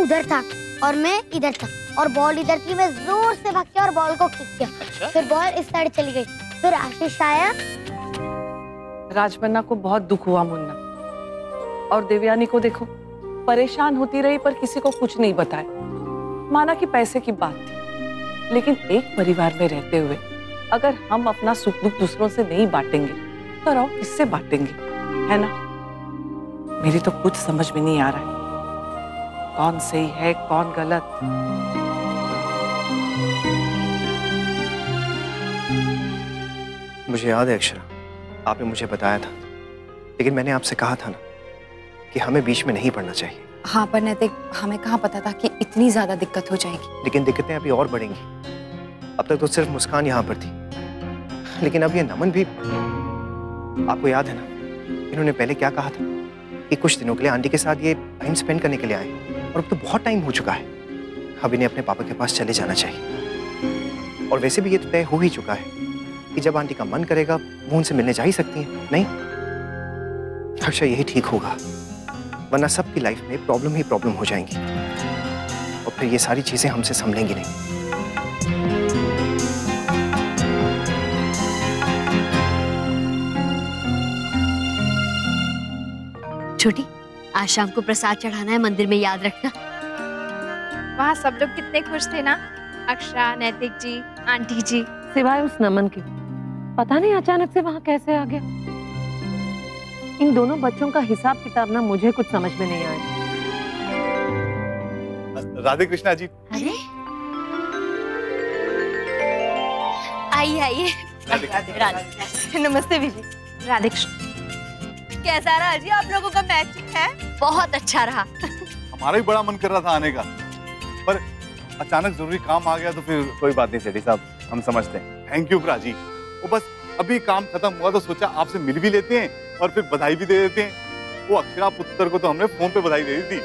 उधर था और मैं इधर था और बॉल इधर थी। मैं जोर से भाग गया और बॉल को किक किया। अच्छा? फिर बॉल इस साइड चली गई। फिर आशीष आया। राजपन्ना को बहुत दुख हुआ मुन्ना, और देवयानी को देखो परेशान होती रही पर किसी को कुछ नहीं बताया। माना कि पैसे की बात थी, लेकिन एक परिवार में रहते हुए अगर हम अपना सुख दुख दूसरों से नहीं बांटेंगे तो और किससे बांटेंगे, है ना? मेरी तो कुछ समझ में नहीं आ रहा है कौन सही है कौन गलत। मुझे याद है अक्षरा, आपने मुझे बताया था, लेकिन मैंने आपसे कहा था ना कि हमें बीच में नहीं पड़ना चाहिए। हाँ पर नैतिक, हमें कहाँ पता था कि इतनी ज्यादा दिक्कत हो जाएगी। लेकिन दिक्कतें अभी और बढ़ेंगी। अब तक तो सिर्फ मुस्कान यहाँ पर थी, लेकिन अब ये नमन भी। आपको याद है ना इन्होंने पहले क्या कहा था कि कुछ दिनों के लिए आंटी के साथ ये टाइम स्पेंड करने के लिए आए, और अब तो बहुत टाइम हो चुका है। अब इन्हें अपने पापा के पास चले जाना चाहिए। और वैसे भी ये तो तय हो ही चुका है कि जब आंटी का मन करेगा वो उनसे मिलने जा ही सकती हैं, नहीं? अच्छा यही ठीक होगा, वरना सबकी लाइफ में प्रॉब्लम ही प्रॉब्लम हो जाएंगी और फिर ये सारी चीजें हमसे संभलेंगी नहीं। छोटी, आज शाम को प्रसाद चढ़ाना है मंदिर में, याद रखना। वहाँ सब लोग कितने खुश थे ना, अक्षरा, नैतिक जी, आंटी जी, सिवाय उस नमन के। पता नहीं अचानक से वहाँ कैसे आ गया। इन दोनों बच्चों का हिसाब किताब ना मुझे कुछ समझ में नहीं आया। राधे कृष्णा जी। अरे आइए आइए। नमस्ते विजय। राधे कृष्ण। कैसा रहा जी आप लोगों का मैचिंग है? बहुत अच्छा रहा। हमारा भी बड़ा मन कर रहा था आने का, पर अचानक जरूरी काम आ गया तो फिर। कोई बात नहीं सेठी साहब, हम समझते हैं। थैंक यू ब्रा जी। वो बस अभी काम खत्म हुआ तो सोचा आपसे मिल भी लेते हैं और फिर बधाई भी दे देते हैं। वो अक्षरा पुत्र को तो हमने फोन पे बधाई दे दी थी।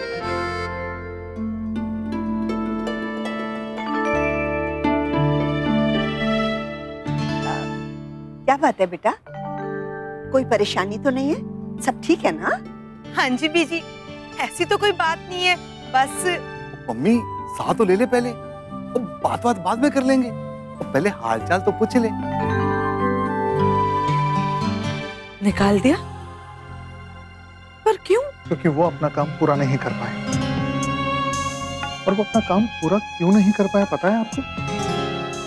क्या बात है बेटा, कोई परेशानी तो नहीं है? सब ठीक है ना? हाँ जी बीजी, ऐसी तो कोई बात नहीं है, बस। मम्मी साथ तो ले ले पहले, तो बात बाद में कर लेंगे। तो पहले हालचाल तो पूछ ले। निकाल दिया? पर क्यों? क्योंकि वो अपना काम पूरा नहीं कर पाए। और वो अपना काम पूरा क्यों नहीं कर पाया पता है आपको?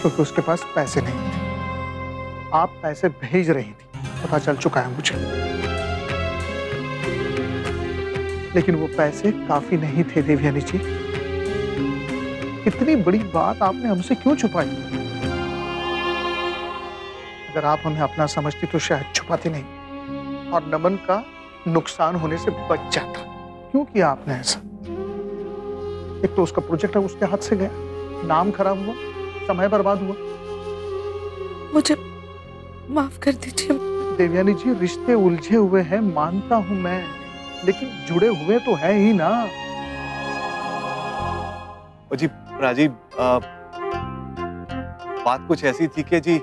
क्योंकि उसके पास पैसे नहीं थे। आप पैसे भेज रही थी, पता चल चुका है मुझे, लेकिन वो पैसे काफी नहीं थे देवयानी जी। इतनी बड़ी बात आपने हमसे क्यों छुपाई? अगर आप हमें अपना समझती तो शायद छुपाती नहीं और नमन का नुकसान होने से बच जाता। क्यों किया आपने ऐसा? एक तो उसका प्रोजेक्ट उसके हाथ से गया, नाम खराब हुआ, समय बर्बाद हुआ। मुझे माफ कर दीजिए देवयानी जी। रिश्ते उलझे हुए हैं मानता हूं मैं, लेकिन जुड़े हुए तो है ही ना। जी राजीव, बात कुछ ऐसी थी कि जी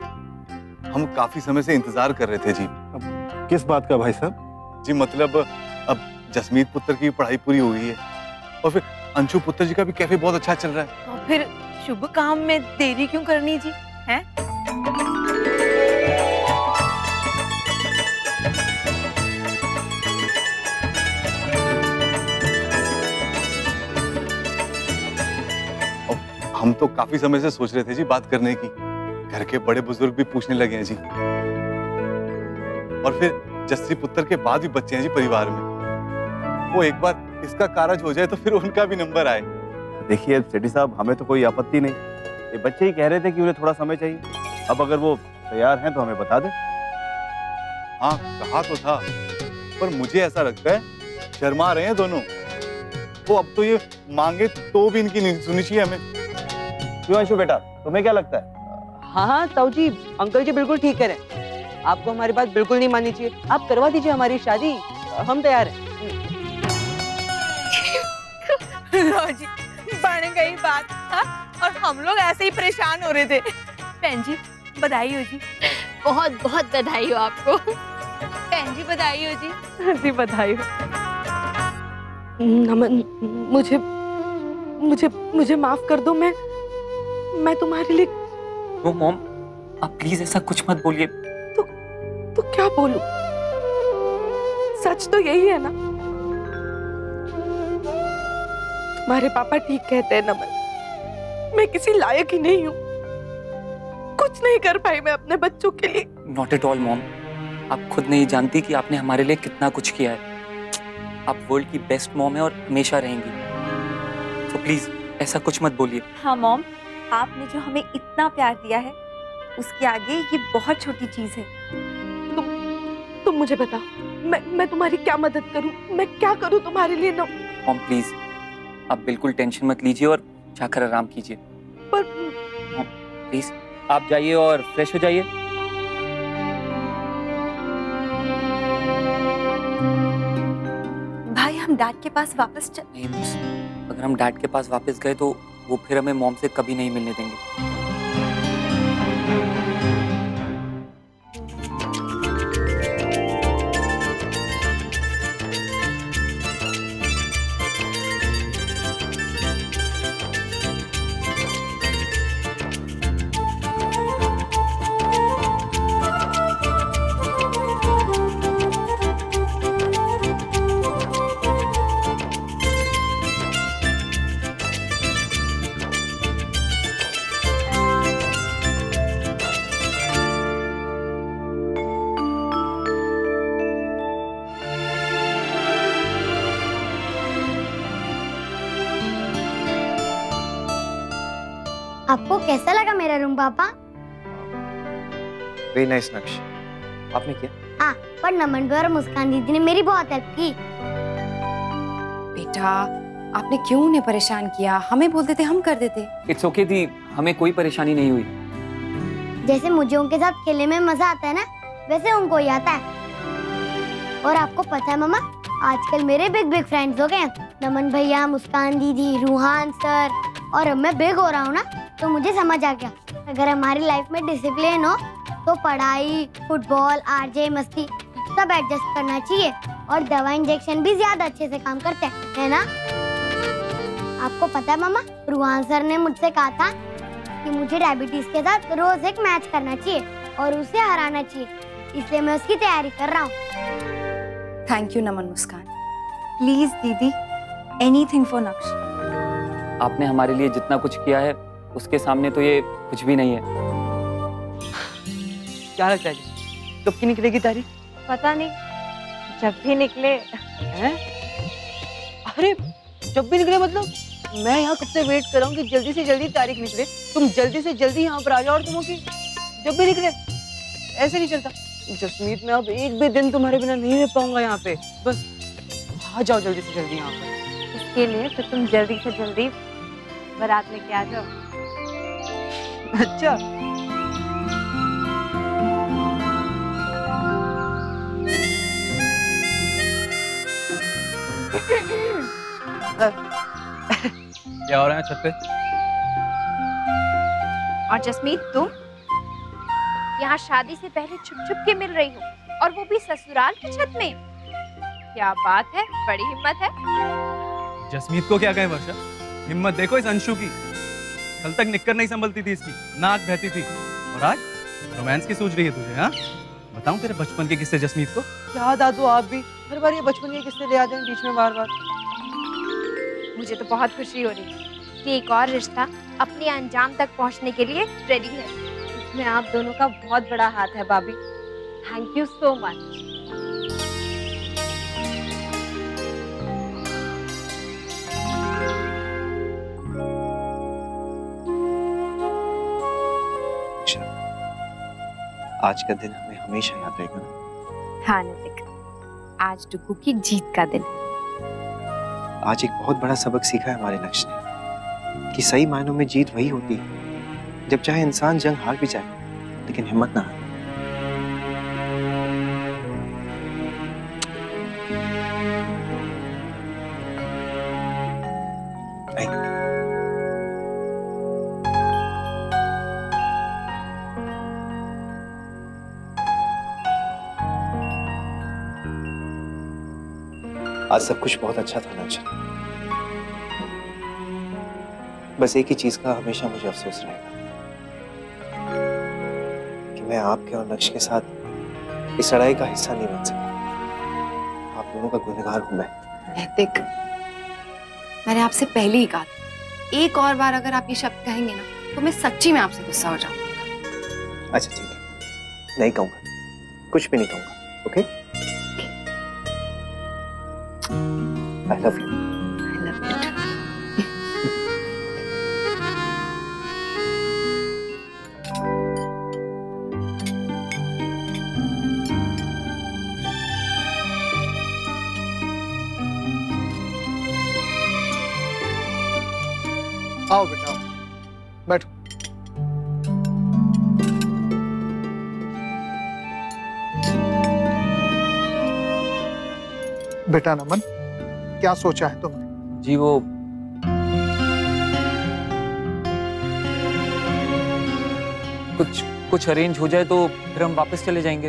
हम काफी समय से इंतजार कर रहे थे जी। किस बात का भाई साहब? जी मतलब अब जसमीत पुत्र की पढ़ाई पूरी हो गई है और फिर अंशु पुत्र जी का भी कैफे बहुत अच्छा चल रहा है। तो फिर शुभ काम में देरी क्यों करनी जी, हैं? हम तो काफी समय से सोच रहे थे जी बात करने की। घर के बड़े बुजुर्ग भी पूछने लगे हैं जी, और फिर जस्सी पुत्र के बाद भी बच्चे हैं जी परिवार में। वो एक बार इसका कारज हो जाए तो फिर उनका भी नंबर आए। देखिए सेठी साहब, हमें तो कोई आपत्ति नहीं। ये बच्चे ही कह रहे थे कि उन्हें थोड़ा समय चाहिए। अब अगर वो तैयार हैं तो हमें बता दें। हाँ कहा तो था, पर मुझे ऐसा लगता है शर्मा रहे हैं दोनों। वो अब तो ये मांगे तो भी इनकी नहीं सुननी चाहिए हमें। क्यों अंशु बेटा, तुम्हें क्या लगता है? हाँ ताऊ जी, अंकल जी बिल्कुल ठीक कह रहे हैं। आपको हमारी बात बिल्कुल नहीं माननी चाहिए। आप करवा दीजिए हमारी शादी, हम तैयार हैं। जी बढ़ गई बात, हाँ? और हम लोग ऐसे ही परेशान हो रहे थे। बहन जी बधाई हो जी। बहुत बहुत बधाई हो आपको। बहन जी बधाई हो जी। जी बधाई हो। नमन, मुझे मुझे माफ कर दो। मैं तुम्हारे लिए। नो मॉम, आप प्लीज ऐसा कुछ मत बोलिए। तो क्या बोलूं? सच तो यही है ना? तुम्हारे पापा ठीक कहते हैं नमन, मैं किसी लायक ही नहीं हूँ। कुछ नहीं कर पाई मैं अपने बच्चों के लिए। नॉट एट ऑल मॉम, आप खुद नहीं जानती कि आपने हमारे लिए कितना कुछ किया है। आप वर्ल्ड की बेस्ट मॉम है और हमेशा रहेंगी। तो प्लीज ऐसा कुछ मत बोलिए। हाँ मॉम, आपने जो हमें इतना प्यार दिया है उसके आगे ये बहुत छोटी चीज है। तुम मुझे बताओ, मैं तुम्हारी क्या मदद करूं? मैं क्या करूं तुम्हारे लिए? ना मॉम प्लीज, आप बिल्कुल टेंशन मत लीजिए और जाकर आराम कीजिए। पर मॉम प्लीज आप जाइए और फ्रेश हो जाइए। भाई हम डैड के पास वापस नहीं मिस, अगर हम डैड के पास वापस गए तो वो फिर हमें मॉम से कभी नहीं मिलने देंगे। आपको कैसा लगा मेरा रूम पापा? वेरी नाइस नक्श, आपने किया? हाँ, पर नमन और मुस्कान दीदी ने मेरी बहुत हेल्प की। बेटा, आपने क्यों उन्हें परेशान किया? हमें बोलते थे, हम कर देते। इट्स ओके दी, हमें कोई परेशानी नहीं हुई। जैसे मुझे उनके साथ खेलने में मजा आता है ना, वैसे उनको ही आता है। और आपको पता है मम्मा, आजकल मेरे बिग बिग फ्रेंड्स हो गए हैं। नमन भैया, मुस्कान दीदी, रूहान सर। और अब मैं बिग हो रहा हूँ ना, तो मुझे समझ आ गया, अगर हमारी लाइफ में डिसिप्लिन हो तो पढ़ाई, फुटबॉल, आरजे, मस्ती सब एडजस्ट करना चाहिए। और दवा इंजेक्शन भी ज्यादा अच्छे से काम करते हैं, है ना? आपको पता है मम्मा, रूहान सर ने मुझसे कहा था कि मुझे डायबिटीज के साथ रोज एक मैच करना चाहिए और उसे हराना चाहिए, इसलिए मैं उसकी तैयारी कर रहा हूँ। Thank you Naman Muskan. Please दीदी, एनीथिंग फॉर नक्श। आपने हमारे लिए जितना कुछ किया है उसके सामने तो ये कुछ भी नहीं है। क्या लगता है जी, कब की निकलेगी तारीख? पता नहीं, जब भी निकले। हैं? अरे जब भी निकले मतलब? मैं यहाँ कब से वेट कर रहा हूँ कि जल्दी से जल्दी तारीख निकले, तुम जल्दी से जल्दी यहाँ पर आ जाओ। और तुम की जब भी निकले ऐसे नहीं चलता। जसमीत, मैं अब एक भी दिन तुम्हारे बिना नहीं रह पाऊंगा यहाँ पे। बस आ जाओ जल्दी से जल्दी यहाँ पर। इसके लिए तो तुम जल्दी से जल्दी बारात लेके आ जाओ। अच्छा, क्या हो रहा है छत पे? और जसमीत, तुम यहाँ शादी से पहले छुप छुप के मिल रही हो, और वो भी ससुराल की छत में। क्या बात है, बड़ी हिम्मत है। जसमीत को क्या कहे वर्षा, हिम्मत देखो इस अंशु की। कल तक निक्कर नहीं संभलती थी इसकी, नाक बहती थी, और आज रोमांस की सोच रही है तुझे? हाँ, बताऊं तेरे बचपन के किस्से जसमीत को? क्या दादू, आप भी हर बार ये बचपन के किस्से ले आते हैं बीच में बार बार। मुझे तो बहुत खुशी हो रही है कि एक और रिश्ता अपने अंजाम तक पहुंचने के लिए रेडी है। इसमें आप दोनों का बहुत बड़ा हाथ है भाभी। Thank you so much. आज का दिन हमें हमेशा याद रहेगा। हाँ नितिक, आज डुगू की जीत का दिन है। आज एक बहुत बड़ा सबक सीखा है हमारे नक्श ने कि सही मायनों में जीत वही होती है जब चाहे इंसान जंग हार भी जाए लेकिन हिम्मत ना हारे। आज सब कुछ बहुत अच्छा था नक्श। बस एक ही चीज का हमेशा मुझे अफसोस रहेगा कि मैं आपके और नक्श के साथ इस लड़ाई का हिस्सा नहीं बन सका। आप दोनों का गुनहगार हूं मैं। नैतिक, मैंने आपसे पहले ही कहा था, एक और बार अगर आप ये शब्द कहेंगे ना तो मैं सच्ची में आपसे गुस्सा हो जाऊंगा। अच्छा ठीक है, नहीं कहूंगा, कुछ भी नहीं कहूंगा। ओके? I love you. आओ बेटा, बैठो। बेटा नमन, क्या सोचा है तुमने? जी वो कुछ अरेंज हो जाए तो फिर हम वापस चले जाएंगे।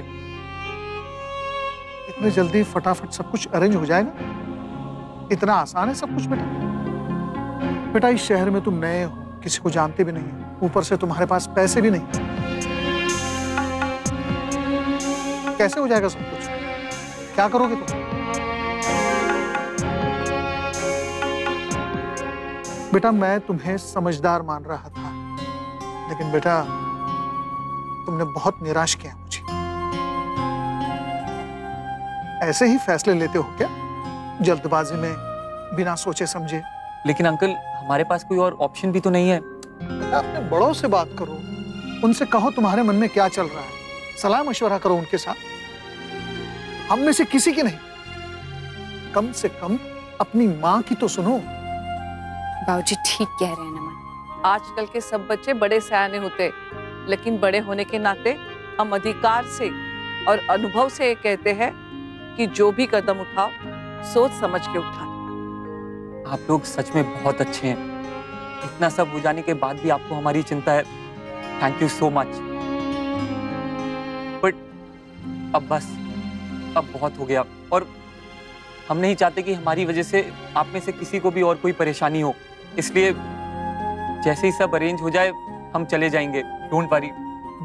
इतनी जल्दी फटाफट सब कुछ अरेंज हो जाएगा? इतना आसान है सब कुछ बेटा? बेटा इस शहर में तुम नए हो, किसी को जानते भी नहीं हो, ऊपर से तुम्हारे पास पैसे भी नहीं। कैसे हो जाएगा सब कुछ? क्या करोगे तुम? बेटा मैं तुम्हें समझदार मान रहा था, लेकिन बेटा तुमने बहुत निराश किया मुझे। ऐसे ही फैसले लेते हो क्या, जल्दबाजी में, बिना सोचे समझे? लेकिन अंकल हमारे पास कोई और ऑप्शन भी तो नहीं है। अपने बड़ों से बात करो, उनसे कहो तुम्हारे मन में क्या चल रहा है, सलाह मशवरा करो उनके साथ। हम में से किसी की नहीं, कम से कम अपनी माँ की तो सुनो। बाबूजी ठीक कह रहे हैं नमन। आजकल के सब बच्चे बड़े सयाने होते, लेकिन बड़े होने के नाते हम अधिकार से और अनुभव से कहते हैं कि जो भी कदम उठाओ सोच समझ के उठाओ। आप लोग सच में बहुत अच्छे हैं। इतना सब हो जाने के बाद भी आपको हमारी चिंता है। Thank you so much. But अब बस, अब बहुत हो गया और हम नहीं चाहते कि हमारी वजह से आप में से किसी को भी और कोई परेशानी हो। इसलिए जैसे ही सब अरेंज हो जाए हम चले जाएंगे। Don't worry.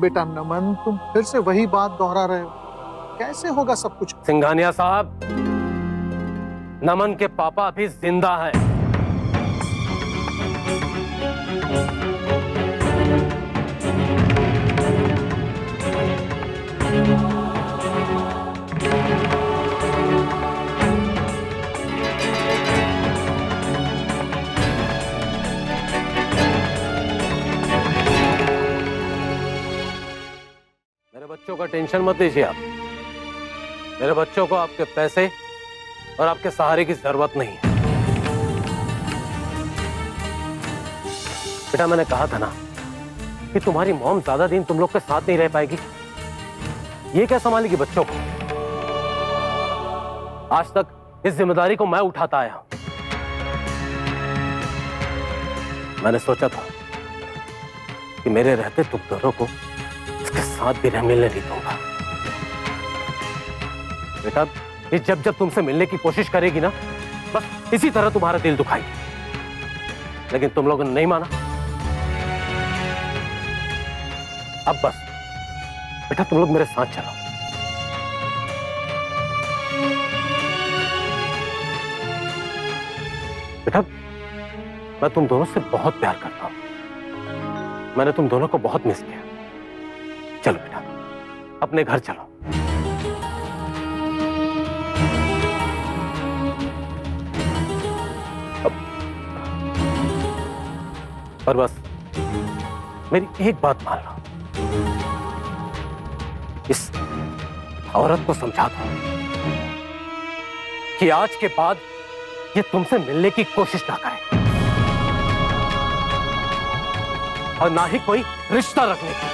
बेटा नमन तुम फिर से वही बात दोहरा रहे हो, कैसे होगा सब कुछ? सिंघानिया साहब, नमन के पापा अभी जिंदा है। मेरे बच्चों का टेंशन मत लीजिए आप। मेरे बच्चों को आपके पैसे और आपके सहारे की जरूरत नहीं है। बेटा मैंने कहा था ना कि तुम्हारी मॉम ज्यादा दिन तुम लोग के साथ नहीं रह पाएगी। ये क्या संभालेगी बच्चों को? आज तक इस जिम्मेदारी को मैं उठाता आया हूं। मैंने सोचा था कि मेरे रहते तुम दोनों को इसके साथ भी रहने नहीं दूंगा। बेटा ये जब जब तुमसे मिलने की कोशिश करेगी ना, बस इसी तरह तुम्हारा दिल दुखाएगी। लेकिन तुम लोगों ने नहीं माना। अब बस बेटा तुम लोग मेरे साथ चलो। बेटा मैं तुम दोनों से बहुत प्यार करता हूं। मैंने तुम दोनों को बहुत मिस किया। चलो बेटा अपने घर चलो। पर बस मेरी एक बात मान लो, इस औरत को समझा दो कि आज के बाद ये तुमसे मिलने की कोशिश ना करे और ना ही कोई रिश्ता रखने की।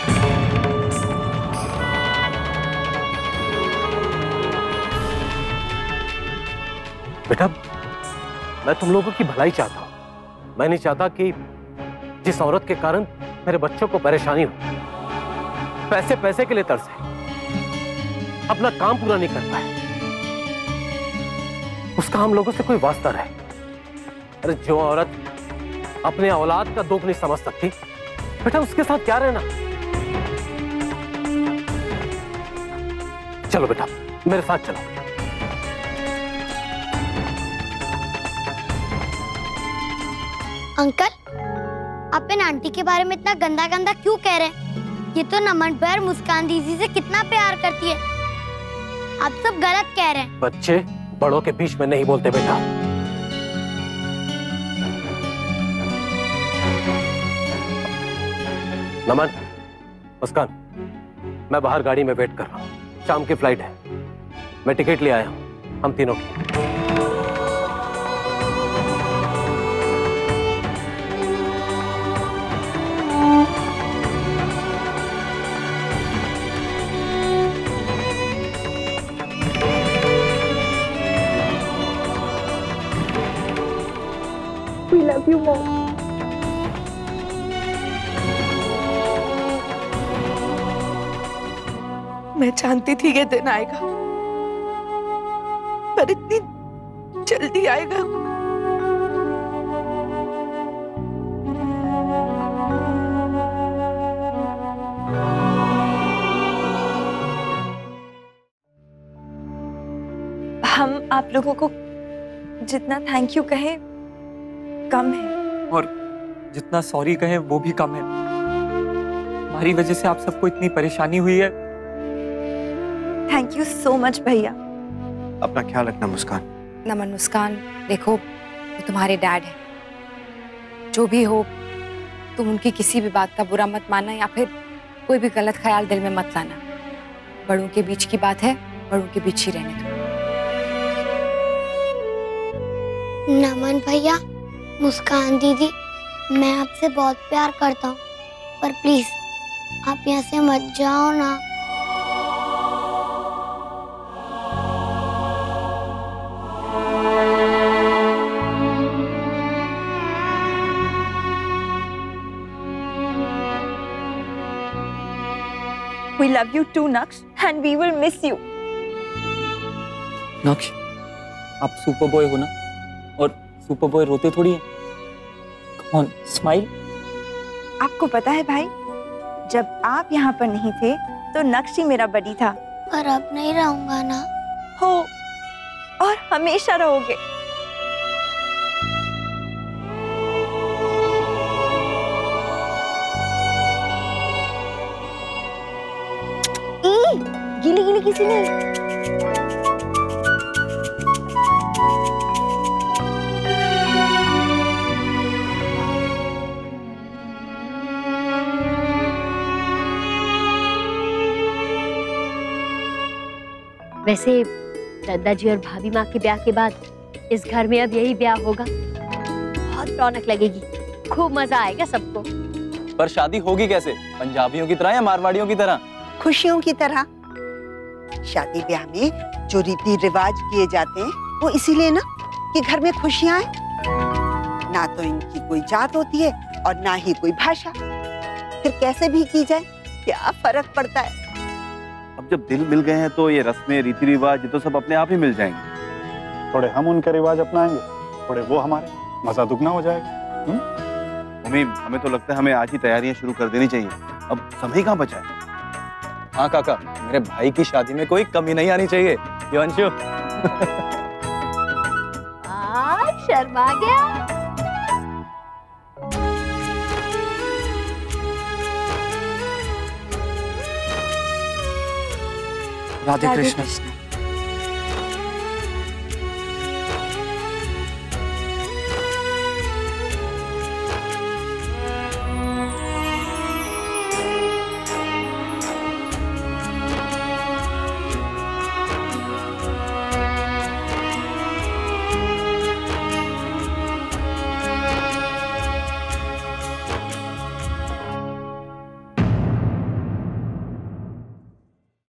बेटा मैं तुम लोगों की भलाई चाहता हूं। मैं नहीं चाहता कि जिस औरत के कारण मेरे बच्चों को परेशानी हो, पैसे पैसे के लिए तरसे, अपना काम पूरा नहीं कर पाए, उसका हम लोगों से कोई वास्ता रहे। अरे जो औरत अपने औलाद का दुख नहीं समझ सकती, बेटा उसके साथ क्या रहना। चलो बेटा मेरे साथ चलो। अंकल, आप इन आंटी के बारे में इतना गंदा गंदा क्यों कह रहे हैं? ये तो नमन भैया मुस्कान दीदी से कितना प्यार करती है। आप सब गलत कह रहे हैं। बच्चे बड़ों के बीच में नहीं बोलते बेटा। नमन, मुस्कान, मैं बाहर गाड़ी में वेट कर रहा हूँ। शाम की फ्लाइट है, मैं टिकट ले आया हूँ हम तीनों की। We love you, Mom. मैं जानती थी ये दिन आएगा, पर इतनी जल्दी आएगा। हम आप लोगों को जितना थैंक यू कहे कम है, और जितना सॉरी कहे वो भी कम है। हमारी वजह से आप सबको इतनी परेशानी हुई है। थैंक यू सो मच भैया। अपना ख्याल रखना मुस्कान। नमन, मुस्कान, देखो वो तुम्हारे डैड है। जो भी हो तुम उनकी किसी भी बात का बुरा मत मानना या फिर कोई भी गलत ख्याल दिल में मत लाना। बड़ों के बीच की बात है, बड़ों के बीच ही रहने दो। नमन भैया, मुस्कान दीदी, मैं आपसे बहुत प्यार करता हूँ, पर प्लीज आप यहाँ से मत जाओ ना। We love you too, Naksh, and we will miss you. नक्श, आप सुपर बॉय हो ना, और सुपर बॉय रोते थोड़ी हैं। Come on, smile. आपको पता है भाई, जब आप यहाँ पर नहीं थे तो नक्श ही मेरा बडी था। पर अब नहीं रहूंगा ना। हो, और हमेशा रहोगे। गीली गीली किसी ने। वैसे दादाजी और भाभी माँ के ब्याह के बाद इस घर में अब यही ब्याह होगा। बहुत रौनक लगेगी, खूब मजा आएगा सबको। पर शादी होगी कैसे? पंजाबियों की तरह या मारवाड़ियों की तरह? खुशियों की तरह। शादी ब्याह में जो रीति रिवाज किए जाते हैं वो इसीलिए ना कि घर में खुशियां आए। ना तो इनकी कोई जात होती है और ना ही कोई भाषा, फिर कैसे भी की जाए क्या फर्क पड़ता है। अब जब दिल मिल गए हैं तो ये रस्में रीति रिवाज ये तो सब अपने आप ही मिल जाएंगे। थोड़े हम उनके रिवाज अपनाएंगे, थोड़े वो हमारे, मजा दुगना हो जाएगा। मम्मी, हमें तो लगता है हमें आज ही तैयारियां शुरू कर देनी चाहिए, अब समय कहाँ बचा है। हाँ काका, मेरे भाई की शादी में कोई कमी नहीं आनी चाहिए। योंशु। शर्मा गया। राधे कृष्ण।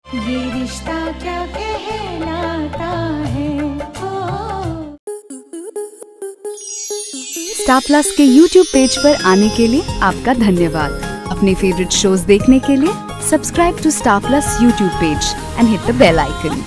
ये रिश्ता क्या कहलाता है। स्टार प्लस के YouTube पेज पर आने के लिए आपका धन्यवाद। अपने फेवरेट शोज देखने के लिए subscribe to Star Plus YouTube page and hit the bell icon.